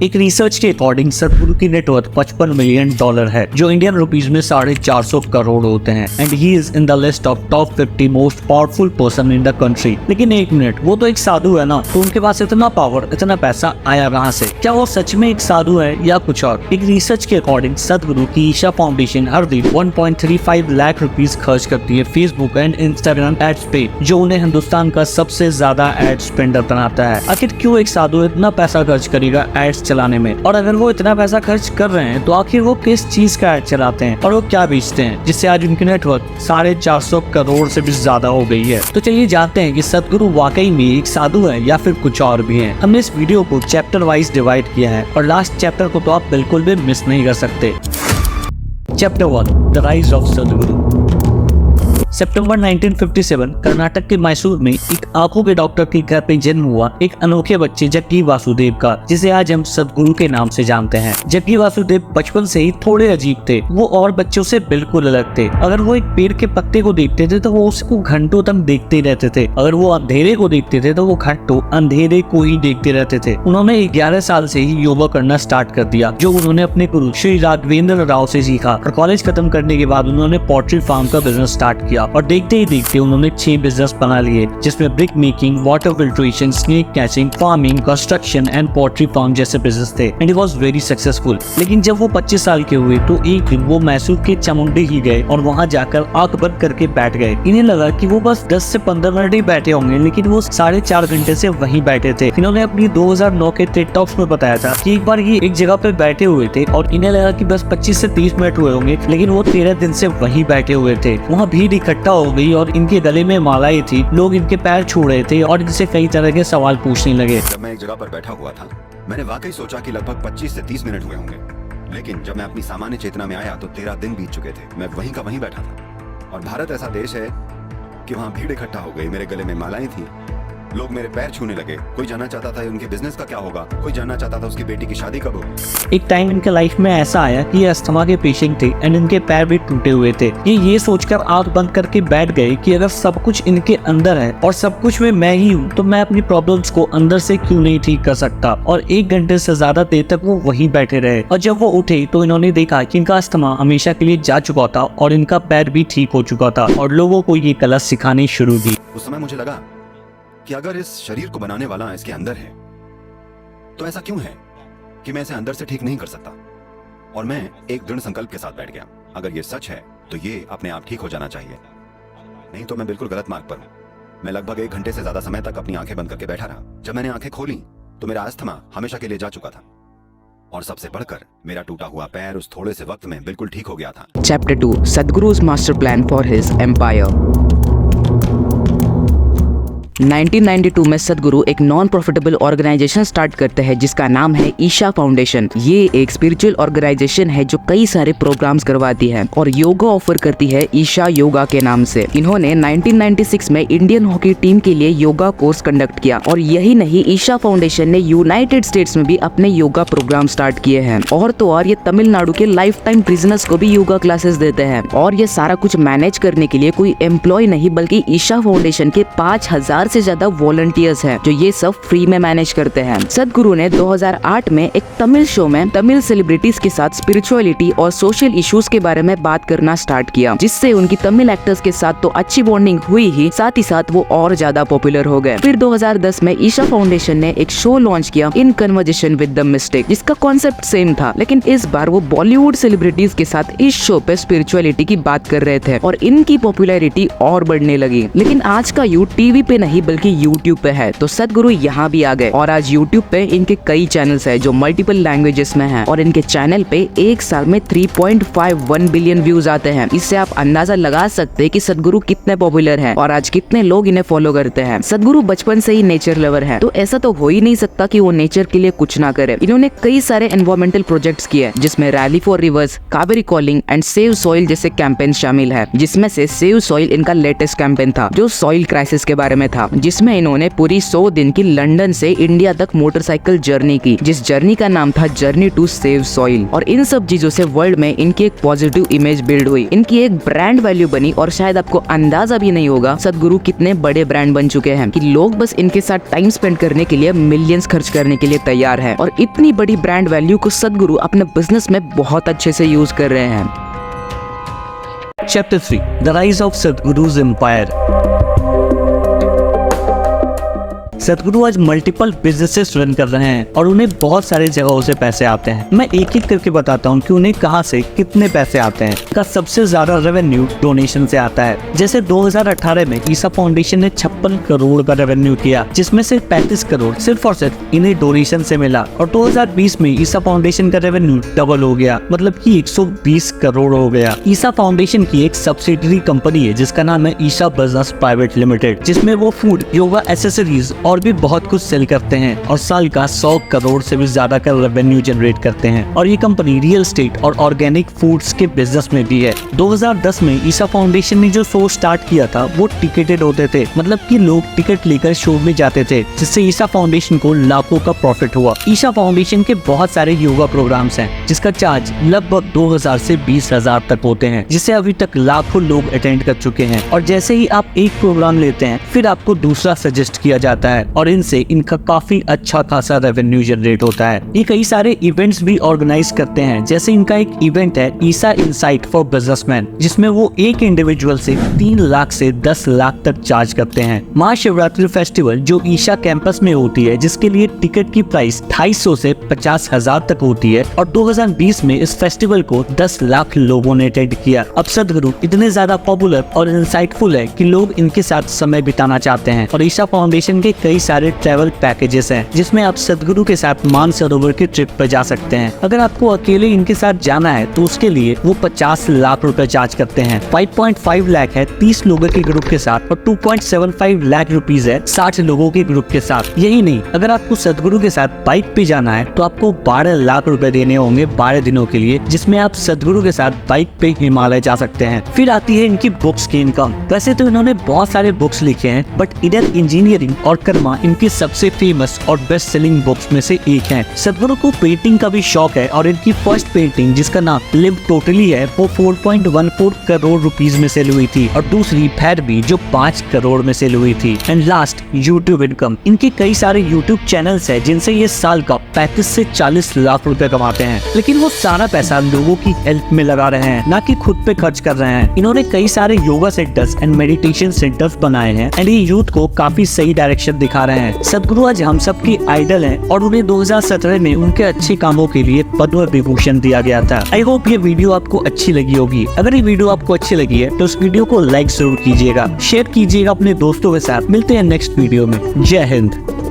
एक रिसर्च के अकॉर्डिंग सदगुरु की नेटवर्थ $55 मिलियन है, जो इंडियन रुपीज में 450 करोड़ होते हैं and he is in the list of top 50 most powerful person in the country. लेकिन एक मिनट, वो तो एक साधु है ना, तो उनके पास इतना पावर, इतना पैसा आया कहाँ से? क्या वो सच में एक साधु है या कुछ और? एक रिसर्च के अकॉर्डिंग सदगुरु की ईशा फाउंडेशन हर दिन 1.35 लाख रुपीज खर्च करती है फेसबुक एंड इंस्टाग्राम एड्स पे, जो उन्हें हिंदुस्तान का सबसे ज्यादा एड स्पेंडर बनाता है। आखिर क्यों एक साधु इतना पैसा खर्च करेगा एड्स चलाने में? और अगर वो इतना पैसा खर्च कर रहे हैं तो आखिर वो किस चीज का एड चलाते हैं और वो क्या बेचते हैं, जिससे आज उनकी नेटवर्थ 450 करोड़ से भी ज्यादा हो गई है? तो चलिए जानते हैं कि सदगुरु वाकई में एक साधु है या फिर कुछ और भी है। हमने इस वीडियो को चैप्टर वाइज डिवाइड किया है और लास्ट चैप्टर को तो आप बिल्कुल भी मिस नहीं कर सकते। चैप्टर 1, द राइज ऑफ सदगुरु। सितंबर 1957 कर्नाटक के मैसूर में एक आंखों के डॉक्टर के घर पे जन्म हुआ एक अनोखे बच्चे जग्गी वासुदेव का, जिसे आज हम सदगुरु के नाम से जानते हैं। जग्गी वासुदेव बचपन से ही थोड़े अजीब थे। वो और बच्चों से बिल्कुल अलग थे। अगर वो एक पेड़ के पत्ते को देखते थे तो वो उसको घंटों तक देखते रहते थे। अगर वो अंधेरे को देखते थे तो वो घंटों अंधेरे को ही देखते रहते थे। उन्होंने 11 साल से ही योगा करना स्टार्ट कर दिया, जो उन्होंने अपने गुरु श्री राघवेंद्र राव से सीखा। और कॉलेज खत्म करने के बाद उन्होंने पोल्ट्री फार्म का बिजनेस स्टार्ट किया और देखते ही देखते उन्होंने 6 बिजनेस बना लिए, जिसमें brick making, water filtration, snake catching, farming, construction and poultry farm जैसे बिजनेस थे and he was very successful. लेकिन जब वो 25 साल के हुए तो एक दिन वो मैसूर के चामुंडी ही गए और वहाँ जाकर आंख बंद करके बैठ गए। इन्हें लगा कि वो बस 10 से 15 मिनट ही बैठे होंगे, लेकिन वो 4.5 घंटे से वहीं बैठे थे। इन्होंने अपनी 2009 के टेड टॉक्स में बताया था कि एक बार ये एक जगह पे बैठे हुए थे और इन्हें लगा कि बस 25 से 30 मिनट हुए होंगे, लेकिन वो 13 दिन से वहीं बैठे हुए थे। वहाँ भीड़ इकट्ठा हो गई और इनके गले में मालाएं थी। लोग इनके पैर छू रहे थे और इनसे कई तरह के सवाल पूछने लगे। जब मैं एक जगह पर बैठा हुआ था, मैंने वाकई सोचा कि लगभग 25 से 30 मिनट हुए होंगे, लेकिन जब मैं अपनी सामान्य चेतना में आया तो 13 दिन बीत चुके थे। मैं वहीं का वहीं बैठा था। और भारत ऐसा देश है कि वहाँ भीड़ इकट्ठा हो गई। मेरे गले में मालाएं थी, लोग मेरे पैर छूने लगे। कोई जानना चाहता था उनके बिजनेस का क्या होगा, कोई जानना चाहता था उसकी बेटी की शादी कब होगी। एक टाइम इनके लाइफ में ऐसा आया कि ये अस्थमा के पेशेंट थे एंड इनके पैर भी टूटे हुए थे। ये सोचकर आंख बंद करके बैठ गए कि अगर सब कुछ इनके अंदर है और सब कुछ में मैं ही हूँ, तो मैं अपनी प्रॉब्लम्स को अंदर से क्यों नहीं ठीक कर सकता। और 1 घंटे से ज्यादा देर तक वो वहीं बैठे रहे और जब वो उठे तो इन्होंने देखा कि इनका अस्थमा हमेशा के लिए जा चुका था और इनका पैर भी ठीक हो चुका था और लोगों को ये कला सिखानी शुरू की। उस समय मुझे लगा कि अगर इस शरीर को बनाने वाला इसके अंदर है, तो ऐसा क्यों है कि मैं इसे अंदर से ठीक नहीं कर सकता। और मैं एक दृढ़ संकल्प के साथ बैठ गया, अगर ये सच है तो ये अपने आप ठीक हो जाना चाहिए, नहीं तो मैं बिल्कुल गलत मार्ग पर हूं। मैं लगभग 1 घंटे से ज्यादा समय तक अपनी आंखें बंद करके बैठा रहा। जब मैंने आंखें खोली तो मेरा अस्थमा हमेशा के लिए जा चुका था और सबसे बढ़कर मेरा टूटा हुआ पैर उस थोड़े से वक्त में बिल्कुल ठीक हो गया था। Chapter 2, Sadhguru's master plan for his empire. 1992 में सदगुरु एक नॉन प्रॉफिटेबल ऑर्गेनाइजेशन स्टार्ट करते हैं जिसका नाम है ईशा फाउंडेशन। ये एक स्पिरिचुअल ऑर्गेनाइजेशन है जो कई सारे प्रोग्राम्स करवाती है और योगा ऑफर करती है ईशा योगा के नाम से। इन्होंने 1996 में इंडियन हॉकी टीम के लिए योगा कोर्स कंडक्ट किया और यही नहीं, ईशा फाउंडेशन ने यूनाइटेड स्टेट्स में भी अपने योगा प्रोग्राम स्टार्ट किए हैं। और तो और ये तमिलनाडु के लाइफ टाइम प्रिजनर्स को भी योगा क्लासेस देते हैं। और ये सारा कुछ मैनेज करने के लिए कोई एम्प्लॉय नहीं बल्कि ईशा फाउंडेशन के 5000 से ज्यादा वॉलंटियर्स हैं जो ये सब फ्री में मैनेज करते हैं। सदगुरु ने 2008 में एक तमिल शो में तमिल सेलिब्रिटीज के साथ स्पिरिचुअलिटी और सोशल इश्यूज के बारे में बात करना स्टार्ट किया, जिससे उनकी तमिल एक्टर्स के साथ तो अच्छी बॉन्डिंग हुई ही, साथ ही साथ वो और ज्यादा पॉपुलर हो गए। फिर 2010 में ईशा फाउंडेशन ने एक शो लॉन्च किया, in conversation with the mystic, जिसका कॉन्सेप्ट सेम था, लेकिन इस बार वो बॉलीवुड सेलिब्रिटीज के साथ इस शो पे स्पिरिचुअलिटी की बात कर रहे थे और इनकी पॉपुलैरिटी और बढ़ने लगी। लेकिन आज का यूथ टीवी पे नहीं बल्कि YouTube पे है, तो सदगुरु यहाँ भी आ गए और आज YouTube पे इनके कई चैनल्स है जो मल्टीपल लैंग्वेजेस में हैं और इनके चैनल पे एक साल में 3.51 बिलियन व्यूज आते हैं। इससे आप अंदाजा लगा सकते हैं कि सदगुरु कितने पॉपुलर हैं और आज कितने लोग इन्हें फॉलो करते हैं। सदगुरु बचपन से ही नेचर लवर है, तो ऐसा तो हो ही नहीं सकता कि वो नेचर के लिए कुछ ना करे। इन्होंने कई सारे एनवायरमेंटल प्रोजेक्ट्स किए जिसमें rally for reverse, Kaveri calling and save soil जैसे कैंपेन शामिल है, जिसमें से सेव सॉइल इनका लेटेस्ट कैंपेन था जो सॉइल क्राइसिस के बारे में था। था, जिसमें इन्होंने पूरी 100 दिन की लंदन से इंडिया तक मोटरसाइकिल जर्नी की, जिस जर्नी का नाम था जर्नी टू सेव सॉइल। और इन सब चीजों से वर्ल्ड में इनकी एक पॉजिटिव इमेज बिल्ड हुई, इनकी एक ब्रांड वैल्यू बनी। और शायद आपको अंदाजा भी नहीं होगा सद्गुरु कितने बड़े ब्रांड बन चुके हैं कि लोग बस इनके साथ टाइम स्पेंड करने के लिए मिलियंस खर्च करने के लिए तैयार है। और इतनी बड़ी ब्रांड वैल्यू को सद्गुरु अपने बिजनेस में बहुत अच्छे से यूज कर रहे हैं। Chapter 3: The Rise of Sadhguru's Empire। सदगुरु आज मल्टीपल बिजनेसेस रन कर रहे हैं और उन्हें बहुत सारे जगहों से पैसे आते हैं। मैं एक एक करके बताता हूँ कि उन्हें कहाँ से कितने पैसे आते हैं। का सबसे ज्यादा रेवेन्यू डोनेशन से आता है। जैसे 2018 में ईसा फाउंडेशन ने 56 करोड़ का रेवेन्यू किया, जिसमें से 35 करोड़ सिर्फ और सिर्फ इन्हें डोनेशन से मिला। और 2020 में ईसा फाउंडेशन का रेवेन्यू डबल हो गया, मतलब कि 120 करोड़ हो गया। ईसा फाउंडेशन की एक सब्सिडरी कंपनी है जिसका नाम है ईसा बिजनेस प्राइवेट लिमिटेड, जिसमें वो फूड, योगा एसेसरीज और भी बहुत कुछ सेल करते हैं और साल का 100 करोड़ से भी ज्यादा का रेवेन्यू जनरेट करते हैं। और ये कंपनी रियल एस्टेट और ऑर्गेनिक फूड्स के बिजनेस में भी है। 2010 में ईसा फाउंडेशन ने जो शो स्टार्ट किया था वो टिकटेड होते थे, मतलब कि लोग टिकट लेकर शो में जाते थे, जिससे ईसा फाउंडेशन को लाखों का प्रॉफिट हुआ। ईसा फाउंडेशन के बहुत सारे योगा प्रोग्राम्स हैं जिसका चार्ज लगभग 2000 से 20,000 तक होते हैं, जिसे अभी तक लाखों लोग अटेंड कर चुके हैं। और जैसे ही आप एक प्रोग्राम लेते हैं फिर आपको दूसरा सजेस्ट किया जाता है और इनसे इनका काफी अच्छा खासा रेवेन्यू जनरेट होता है। ये कई सारे इवेंट्स भी ऑर्गेनाइज करते हैं, जैसे इनका एक इवेंट है ईसा इनसाइट फॉर बिजनेसमैन, जिसमें वो एक इंडिविजुअल से 3 लाख से 10 लाख तक चार्ज करते हैं। महाशिवरात्रि फेस्टिवल जो ईसा कैंपस में होती है, जिसके लिए टिकट की प्राइस 250 से 50,000 तक होती है। और 2020 में इस फेस्टिवल को 10 लाख लोगों ने अटेंड किया। अब सदगुरु इतने ज्यादा पॉपुलर और इंसाइटफुल है कि लोग इनके साथ समय बिताना चाहते हैं। और ईसा फाउंडेशन के कई सारे ट्रैवल पैकेजेस हैं जिसमें आप सदगुरु के साथ मानसरोवर की ट्रिप पे जा सकते हैं। अगर आपको अकेले इनके साथ जाना है तो उसके लिए वो 50 लाख रुपए चार्ज करते हैं। 5.5 लाख है 30 लोगों के ग्रुप के साथ और 2.75 लाख रुपीज है 60 लोगों के ग्रुप के साथ। यही नहीं, अगर आपको सदगुरु के साथ बाइक पे जाना है तो आपको 12 लाख रुपए देने होंगे 12 दिनों के लिए, जिसमें आप सदगुरु के साथ बाइक पे हिमालय जा सकते हैं। फिर आती है इनकी बुक्स की इनकम। वैसे तो इन्होंने बहुत सारे बुक्स लिखे हैं, बट इधर इंजीनियरिंग और कर्मा इनकी सबसे फेमस और बेस्ट सेलिंग बुक्स में से एक है। सदगुरु को पेंटिंग का भी शौक है और इनकी फर्स्ट पेंटिंग जिसका नाम लिव टोटली है वो 4.14 करोड़ रुपीज में सेल हुई थी और दूसरी भैरवी जो 5 करोड़ में सेल हुई थी। And last YouTube income. इनके कई सारे यूट्यूब चैनल्स है जिनसे ये साल का 35 से 40 लाख रुपए कमाते हैं, लेकिन वो सारा पैसा लोगों की हेल्प में लगा रहे हैं, ना कि खुद पे खर्च कर रहे हैं। इन्होंने कई सारे yoga centres and meditation centres बनाए हैं एंड ये यूथ को काफी सही डायरेक्शन दिखा रहे हैं। सदगुरु आज हम सब की आइडल हैं और उन्हें 2017 में उनके अच्छे कामों के लिए पद्म विभूषण दिया गया था। आई होप ये वीडियो आपको अच्छी लगी होगी। अगर ये वीडियो आपको अच्छी लगी है तो इस वीडियो को लाइक जरूर कीजिएगा, शेयर कीजिएगा अपने दोस्तों के साथ। मिलते हैं नेक्स्ट वीडियो में। जय हिंद।